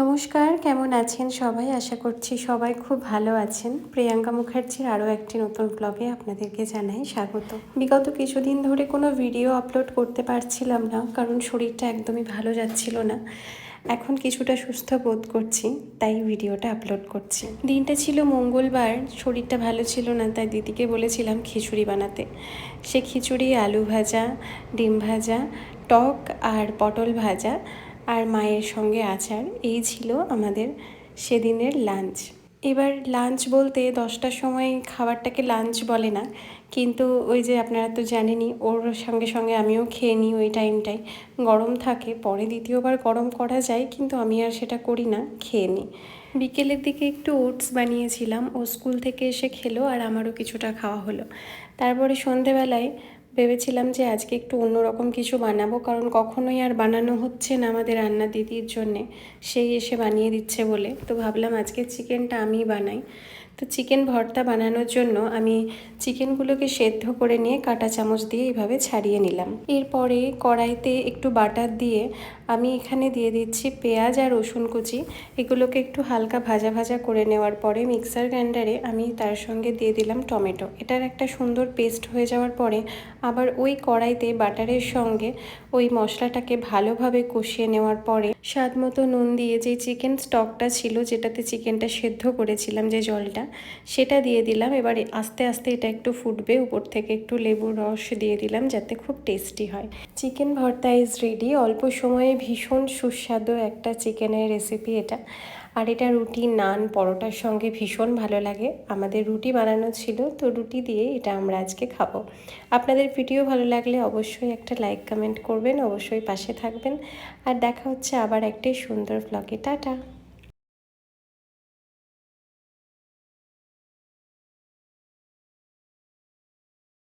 নমস্কার, কেমন আছেন সবাই? আশা করছি সবাই খুব ভালো আছেন। প্রিয়াঙ্কা মুখার্জির আরও একটি নতুন ব্লগে আপনাদেরকে জানাই স্বাগত। বিগত কিছুদিন ধরে কোনো ভিডিও আপলোড করতে পারছিলাম না, কারণ শরীরটা একদমই ভালো যাচ্ছিল না। এখন কিছুটা সুস্থ বোধ করছি, তাই ভিডিওটা আপলোড করছি। দিনটা ছিল মঙ্গলবার, শরীরটা ভালো ছিল না, তাই দিদিকে বলেছিলাম খিচুড়ি বানাতে। সে খিচুড়ি, আলু ভাজা, ডিম ভাজা, টক আর পটল ভাজা আর মায়ের সঙ্গে আচার, এই ছিল আমাদের সেদিনের লাঞ্চ। এবার লাঞ্চ বলতে 10টার সময় খাবারটাকে লাঞ্চ বলে না, কিন্তু ওই যে আপনারা তো জানেনই, ওর সঙ্গে সঙ্গে আমিও খেয়ে নিই। ওই টাইমটাই গরম থাকে, পরে দ্বিতীয়বার গরম করা যায়, কিন্তু আমি আর সেটা করি না, খেয়ে নিই। বিকেলের দিকে একটু ওটস বানিয়েছিলাম, ও স্কুল থেকে এসে খেলো আর আমারও কিছুটা খাওয়া হলো। তারপরে সন্ধেবেলায় ভেবেছিলাম যে আজকে একটু অন্যরকম কিছু বানাবো, কারণ কখনোই আর বানানো হচ্ছে না আমাদের রান্না দিদির জন্যে, সেই এসে বানিয়ে দিচ্ছে বলে। তো ভাবলাম আজকে চিকেনটা আমিই বানাই। তো চিকেন ভর্তা বানানোর জন্য আমি চিকেনগুলোকে সেদ্ধ করে নিয়ে কাঁটা চামচ দিয়ে এইভাবে ছাড়িয়ে নিলাম। এরপরে কড়াইতে একটু বাটার দিয়ে আমি এখানে দিয়ে দিচ্ছি পেঁয়াজ আর রসুন কুচি। এগুলোকে একটু হালকা ভাজা ভাজা করে নেওয়ার পরে মিক্সার গ্রাইন্ডারে আমি তার সঙ্গে দিয়ে দিলাম টমেটো। এটার একটা সুন্দর পেস্ট হয়ে যাওয়ার পরে আবার ওই কড়াইতে বাটারের সঙ্গে ওই মশলাটাকে ভালোভাবে কষিয়ে নেওয়ার পরে স্বাদ মতো নুন দিয়ে যে চিকেন স্টকটা ছিল, যেটাতে চিকেনটা সেদ্ধ করেছিলাম, যে জলটা, সেটা দিয়ে দিলাম। এবারে আস্তে আস্তে এটা একটু ফুটবে, উপর থেকে একটু লেবুর রস দিয়ে দিলাম যাতে খুব টেস্টি হয়। চিকেন ভর্তা ইজ রেডি। অল্প সময়ে ভীষণ সুস্বাদু একটা চিকেনের রেসিপি এটা। আর এটা রুটি, নান, পরোটার সঙ্গে ভীষণ ভালো লাগে। আমাদের রুটি বানানো ছিল, তো রুটি দিয়ে এটা আমরা আজকে খাবো। আপনাদের ভিডিও ভালো লাগলে অবশ্যই একটা লাইক কমেন্ট করবেন, অবশ্যই পাশে থাকবেন। আর দেখা হচ্ছে আবার একটি সুন্দর ব্লগে। টাটা।